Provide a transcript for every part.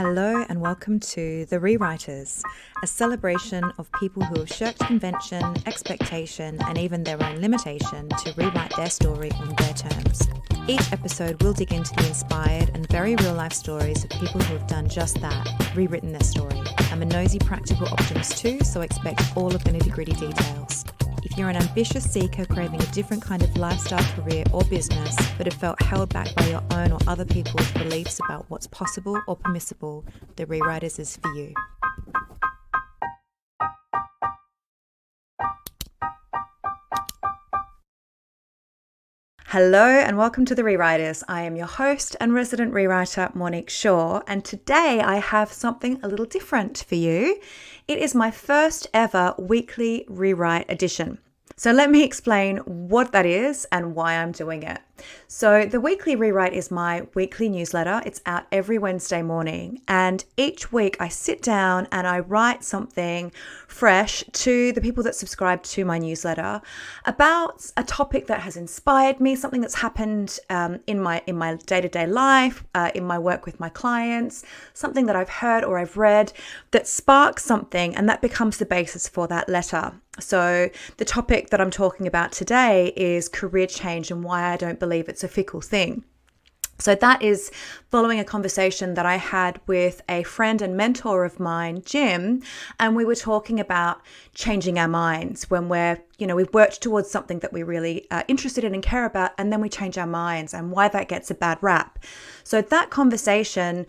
Hello and welcome to The Rewriters, a celebration of people who have shirked convention, expectation, and even their own limitation to rewrite their story on their terms. Each episode will dig into the inspired and very real-life stories of people who have done just that, rewritten their story. I'm a nosy practical optimist too, so expect all of the nitty-gritty details. If you're an ambitious seeker craving a different kind of lifestyle, career or business, but have felt held back by your own or other people's beliefs about what's possible or permissible, The Rewriters is for you. Hello and welcome to The Rewriters. I am your host and resident rewriter, Monique Shaw, and today I have something a little different for you. It is my first ever weekly rewrite edition. So let me explain what that is and why I'm doing it. So the weekly rewrite is my weekly newsletter. It's out every Wednesday morning, and each week I sit down and I write something fresh to the people that subscribe to my newsletter about a topic that has inspired me, something that's happened in my day-to-day life, in my work with my clients, something that I've heard or I've read that sparks something, and that becomes the basis for that letter. So the topic that I'm talking about today is career change and why I don't believe it's a fickle thing. So that is following a conversation that I had with a friend and mentor of mine, Jim, and we were talking about changing our minds when we've worked towards something that we really are interested in and care about, and then we change our minds and why that gets a bad rap. So that conversation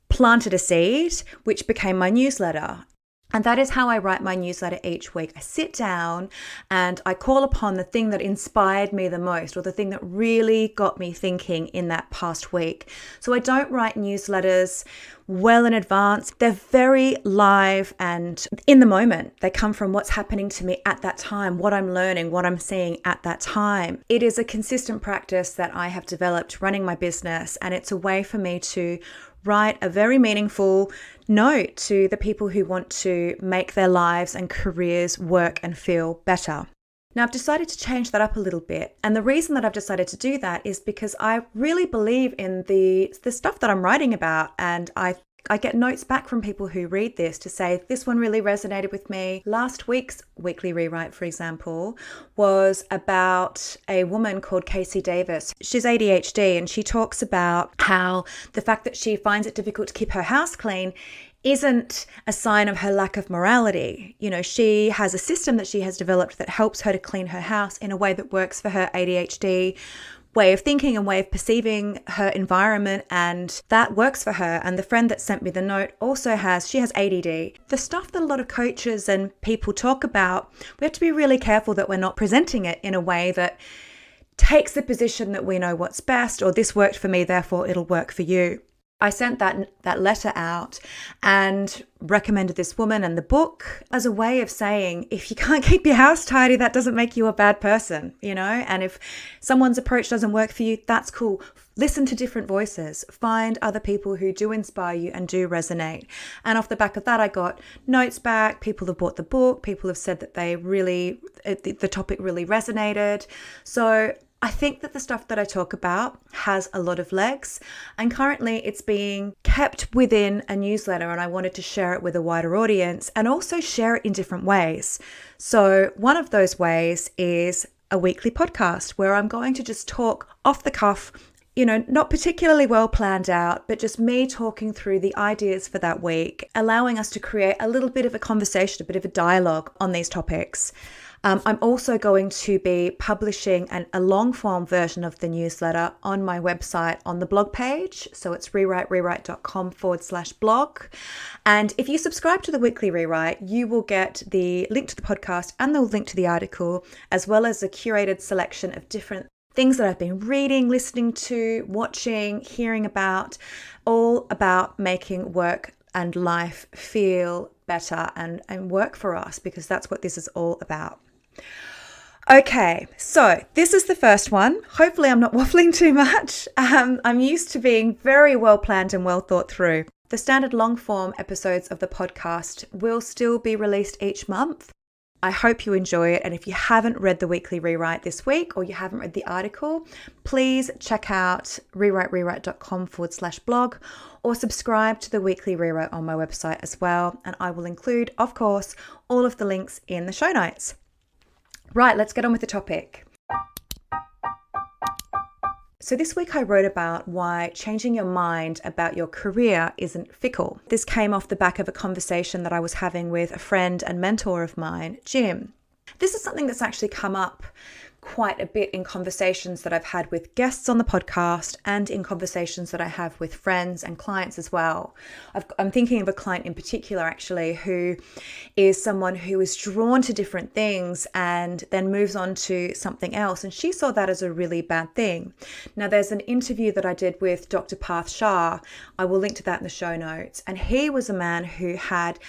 planted a seed, which became my newsletter. And that is how I write my newsletter each week. I sit down and I call upon the thing that inspired me the most, or the thing that really got me thinking in that past week. So I don't write newsletters well in advance. They're very live and in the moment. They come from what's happening to me at that time, what I'm learning, what I'm seeing at that time. It is a consistent practice that I have developed running my business, and it's a way for me to write a very meaningful note to the people who want to make their lives and careers work and feel better. Now, I've decided to change that up a little bit. And the reason that I've decided to do that is because I really believe in the stuff that I'm writing about. And I get notes back from people who read this to say, this one really resonated with me. Last week's weekly rewrite, for example, was about a woman called Casey Davis. She's ADHD, and she talks about how the fact that she finds it difficult to keep her house clean isn't a sign of her lack of morality. You know, she has a system that she has developed that helps her to clean her house in a way that works for her ADHD way of thinking and way of perceiving her environment, and that works for her. And the friend that sent me the note also has ADD. The stuff that a lot of coaches and people talk about, we have to be really careful that we're not presenting it in a way that takes the position that we know what's best, or this worked for me, therefore it'll work for you. I sent that letter out and recommended this woman and the book as a way of saying, if you can't keep your house tidy, that doesn't make you a bad person, you know? And if someone's approach doesn't work for you, that's cool. Listen to different voices. Find other people who do inspire you and do resonate. And off the back of that, I got notes back. People have bought the book. People have said that the topic really resonated. So I think that the stuff that I talk about has a lot of legs, and currently it's being kept within a newsletter, and I wanted to share it with a wider audience and also share it in different ways. So one of those ways is a weekly podcast where I'm going to just talk off the cuff, not particularly well planned out, but just me talking through the ideas for that week, allowing us to create a little bit of a conversation, a bit of a dialogue on these topics. I'm also going to be publishing a long form version of the newsletter on my website on the blog page. So it's rewrite.com/blog. And if you subscribe to the weekly rewrite, you will get the link to the podcast and the link to the article, as well as a curated selection of different things that I've been reading, listening to, watching, hearing about, all about making work and life feel better and work for us, because that's what this is all about. Okay, so this is the first one. Hopefully I'm not waffling too much. I'm used to being very well planned and well thought through. The standard long form episodes of the podcast will still be released each month. I hope you enjoy it. And if you haven't read the weekly rewrite this week, or you haven't read the article, please check out rewriterewrite.com/blog, or subscribe to the weekly rewrite on my website as well. And I will include, of course, all of the links in the show notes. Right, let's get on with the topic. So this week I wrote about why changing your mind about your career isn't fickle. This came off the back of a conversation that I was having with a friend and mentor of mine, Jim. This is something that's actually come up quite a bit in conversations that I've had with guests on the podcast and in conversations that I have with friends and clients as well. I'm thinking of a client in particular, actually, who is someone who is drawn to different things and then moves on to something else. And she saw that as a really bad thing. Now, there's an interview that I did with Dr. Parth Shah. I will link to that in the show notes. And he was a man who had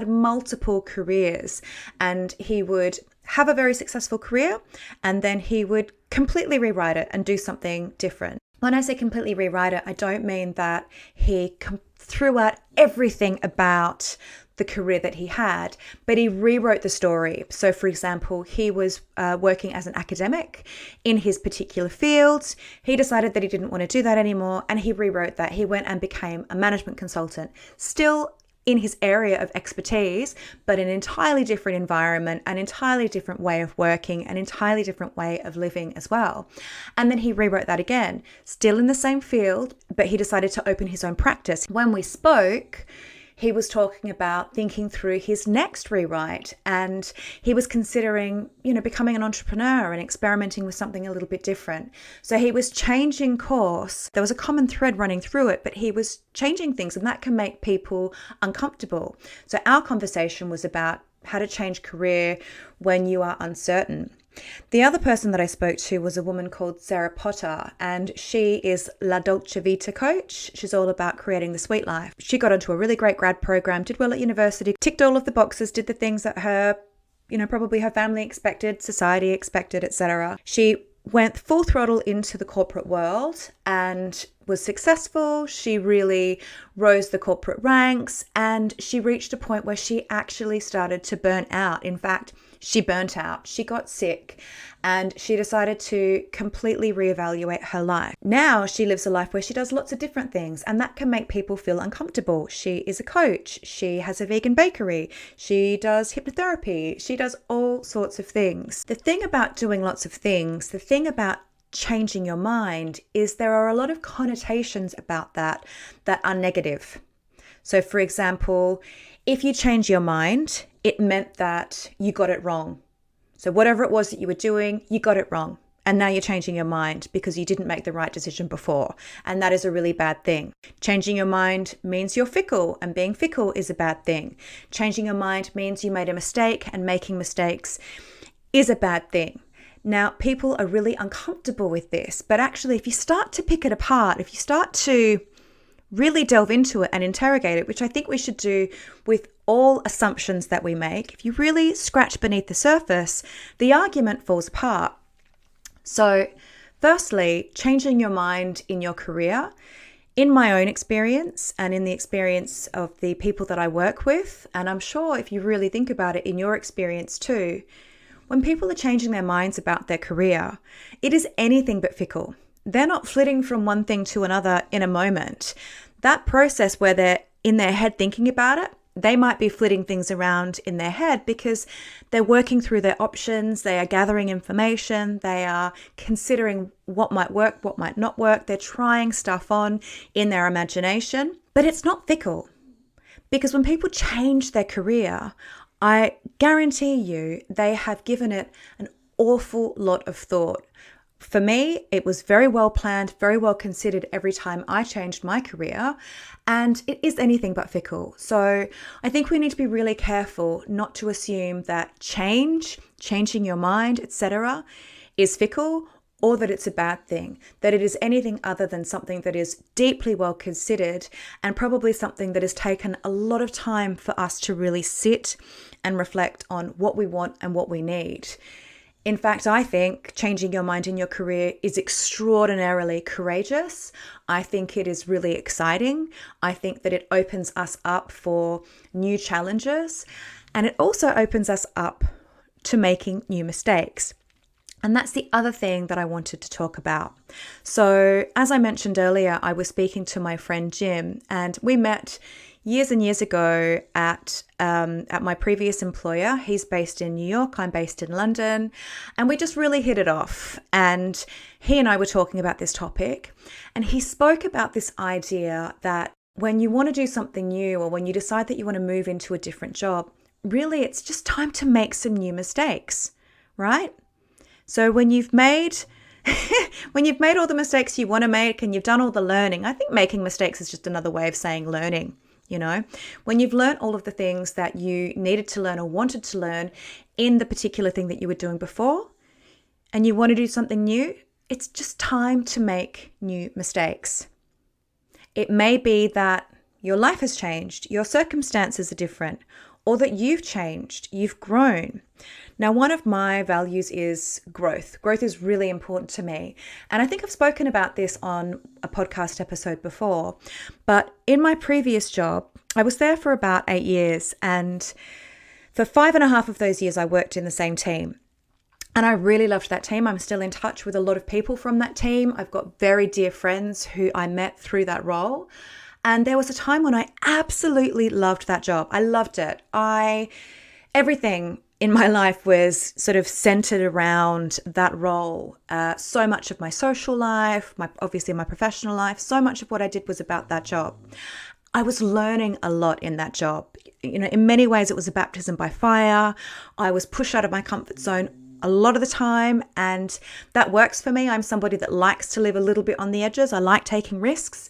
multiple careers, and he would have a very successful career, and then he would completely rewrite it and do something different. When I say completely rewrite it, I don't mean that he threw out everything about the career that he had, but he rewrote the story. So for example, he was working as an academic in his particular field. He decided that he didn't want to do that anymore, and he rewrote that. He went and became a management consultant, still in his area of expertise, but an entirely different environment, an entirely different way of working, an entirely different way of living as well. And then he rewrote that again, still in the same field, but he decided to open his own practice. When we spoke, he was talking about thinking through his next rewrite, and he was considering, becoming an entrepreneur and experimenting with something a little bit different. So he was changing course. There was a common thread running through it, but he was changing things, and that can make people uncomfortable. So our conversation was about how to change career when you are uncertain. The other person that I spoke to was a woman called Sarah Potter, and she is La Dolce Vita coach. She's all about creating the sweet life. She got onto a really great grad program, did well at university, ticked all of the boxes, did the things that her, probably her family expected, society expected, etc. She went full throttle into the corporate world and was successful. She really rose the corporate ranks, and she reached a point where she actually started to burn out. In fact, she burnt out, she got sick, and she decided to completely reevaluate her life. Now she lives a life where she does lots of different things, and that can make people feel uncomfortable. She is a coach, she has a vegan bakery, she does hypnotherapy, she does all sorts of things. The thing about doing lots of things, the thing about changing your mind, is there are a lot of connotations about that are negative. So for example, if you change your mind, it meant that you got it wrong. So whatever it was that you were doing, you got it wrong. And now you're changing your mind because you didn't make the right decision before. And that is a really bad thing. Changing your mind means you're fickle, and being fickle is a bad thing. Changing your mind means you made a mistake, and making mistakes is a bad thing. Now, people are really uncomfortable with this, but actually if you start to pick it apart, if you start to really delve into it and interrogate it, which I think we should do with all assumptions that we make, if you really scratch beneath the surface, the argument falls apart. So firstly, changing your mind in your career, in my own experience and in the experience of the people that I work with, and I'm sure if you really think about it in your experience too, when people are changing their minds about their career, it is anything but fickle. They're not flitting from one thing to another in a moment. That process where they're in their head thinking about it, they might be flitting things around in their head because they're working through their options, they are gathering information, they are considering what might work, what might not work, they're trying stuff on in their imagination. But it's not fickle, because when people change their career, I guarantee you they have given it an awful lot of thought. For me, it was very well planned, very well considered every time I changed my career, and it is anything but fickle. So I think we need to be really careful not to assume that changing your mind, etc., is fickle, or that it's a bad thing, that it is anything other than something that is deeply well considered, and probably something that has taken a lot of time for us to really sit and reflect on what we want and what we need. In fact, I think changing your mind in your career is extraordinarily courageous. I think it is really exciting. I think that it opens us up for new challenges, and it also opens us up to making new mistakes. And that's the other thing that I wanted to talk about. So as I mentioned earlier, I was speaking to my friend Jim, and we met years and years ago at my previous employer. He's based in New York, I'm based in London, and we just really hit it off. And he and I were talking about this topic, and he spoke about this idea that when you want to do something new, or when you decide that you want to move into a different job, really it's just time to make some new mistakes, right? So when you've made all the mistakes you want to make and you've done all the learning, I think making mistakes is just another way of saying learning, When you've learned all of the things that you needed to learn or wanted to learn in the particular thing that you were doing before, and you want to do something new, it's just time to make new mistakes. It may be that your life has changed, your circumstances are different, or that you've changed, you've grown. Now, one of my values is growth. Growth is really important to me. And I think I've spoken about this on a podcast episode before. But in my previous job, I was there for about 8 years. And for 5.5 of those years, I worked in the same team. And I really loved that team. I'm still in touch with a lot of people from that team. I've got very dear friends who I met through that role. And there was a time when I absolutely loved that job. I loved it. Everything in my life was sort of centered around that role. So much of my social life, obviously my professional life, so much of what I did was about that job. I was learning a lot in that job. In many ways, it was a baptism by fire. I was pushed out of my comfort zone a lot of the time, and that works for me. I'm somebody that likes to live a little bit on the edges. I like taking risks.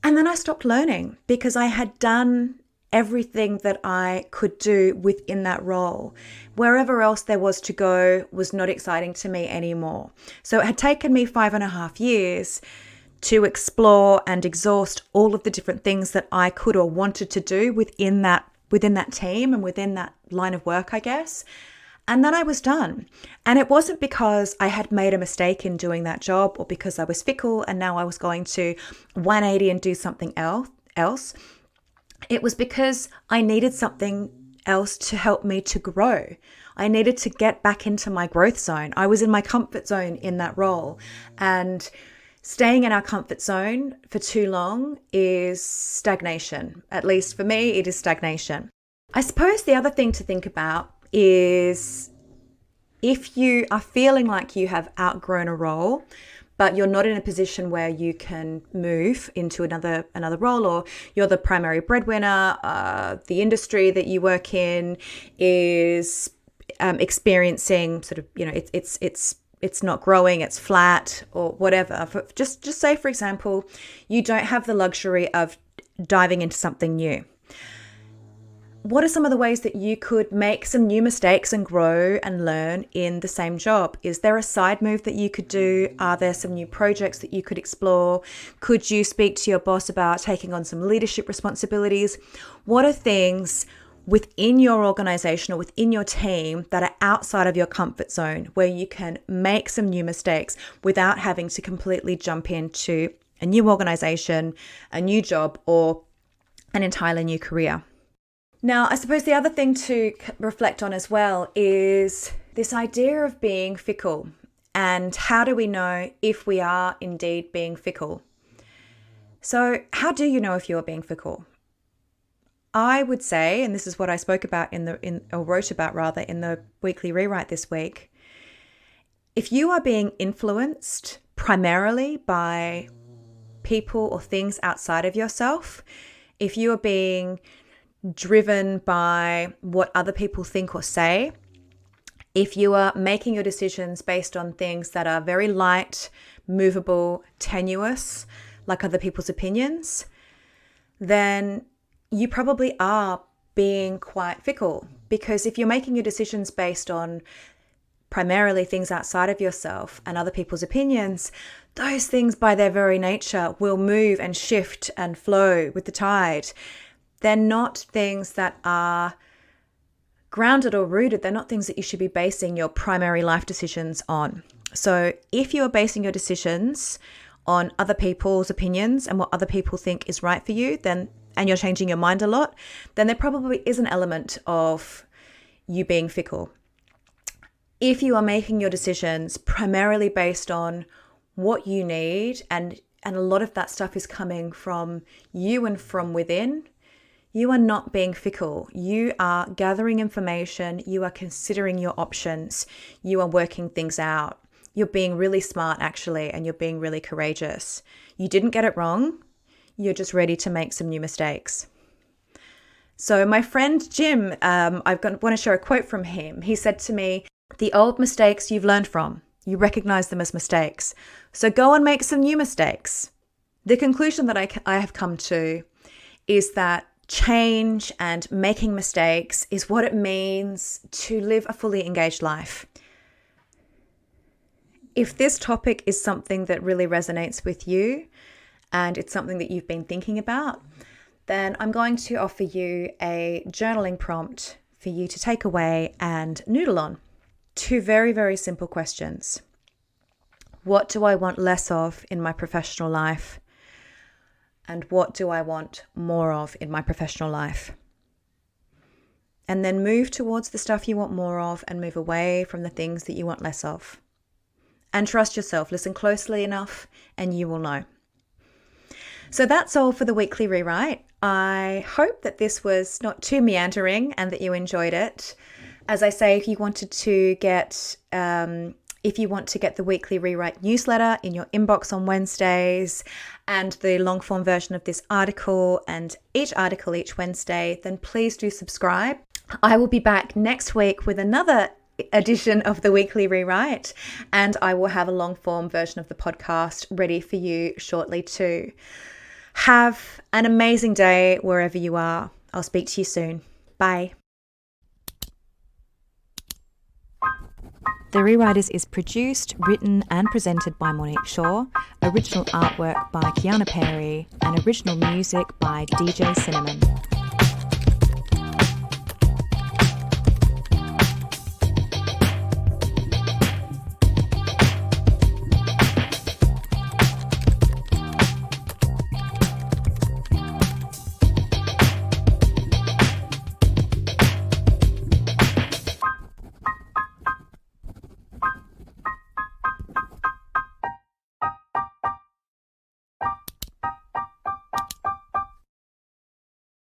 And then I stopped learning because I had done everything that I could do within that role. Wherever else there was to go was not exciting to me anymore. So it had taken me 5.5 years to explore and exhaust all of the different things that I could or wanted to do within that team and within that line of work, I guess. And then I was done. And it wasn't because I had made a mistake in doing that job or because I was fickle and now I was going to 180 and do something else. It was because I needed something else to help me to grow. I needed to get back into my growth zone. I was in my comfort zone in that role. And staying in our comfort zone for too long is stagnation. At least for me, it is stagnation. I suppose the other thing to think about is if you are feeling like you have outgrown a role, but you're not in a position where you can move into another role, or you're the primary breadwinner, the industry that you work in is experiencing sort of, it's not growing, it's flat or whatever. Just say, for example, you don't have the luxury of diving into something new. What are some of the ways that you could make some new mistakes and grow and learn in the same job? Is there a side move that you could do? Are there some new projects that you could explore? Could you speak to your boss about taking on some leadership responsibilities? What are things within your organization or within your team that are outside of your comfort zone where you can make some new mistakes without having to completely jump into a new organization, a new job, or an entirely new career? Now, I suppose the other thing to reflect on as well is this idea of being fickle, and how do we know if we are indeed being fickle? So how do you know if you're being fickle? I would say, and this is what I spoke about wrote about in the weekly rewrite this week, if you are being influenced primarily by people or things outside of yourself, if you are being driven by what other people think or say, if you are making your decisions based on things that are very light, movable, tenuous, like other people's opinions, then you probably are being quite fickle. Because if you're making your decisions based on primarily things outside of yourself and other people's opinions, those things by their very nature will move and shift and flow with the tide. They're not things that are grounded or rooted. They're not things that you should be basing your primary life decisions on. So if you are basing your decisions on other people's opinions and what other people think is right for you, then, and you're changing your mind a lot, then there probably is an element of you being fickle. if you are making your decisions primarily based on what you need, and a lot of that stuff is coming from you and from within, you are not being fickle. You are gathering information. You are considering your options. You are working things out. You're being really smart, actually, and you're being really courageous. You didn't get it wrong. You're just ready to make some new mistakes. So my friend Jim, I want to share a quote from him. He said to me, "The old mistakes you've learned from, you recognize them as mistakes. So go and make some new mistakes." The conclusion that I have come to is that change and making mistakes is what it means to live a fully engaged life. If this topic is something that really resonates with you and it's something that you've been thinking about, then I'm going to offer you a journaling prompt for you to take away and noodle on. 2 very, very simple questions. What do I want less of in my professional life? And what do I want more of in my professional life? And then move towards the stuff you want more of and move away from the things that you want less of. And trust yourself. Listen closely enough and you will know. So that's all for the weekly rewrite. I hope that this was not too meandering and that you enjoyed it. As I say, if you want to get the weekly rewrite newsletter in your inbox on Wednesdays and the long form version of this article and each article each Wednesday, then please do subscribe. I will be back next week with another edition of the weekly rewrite, and I will have a long form version of the podcast ready for you shortly too. Have an amazing day wherever you are. I'll speak to you soon. Bye. The Rewriters is produced, written and presented by Monique Shaw, original artwork by Kiana Perry, and original music by DJ Cinnamon.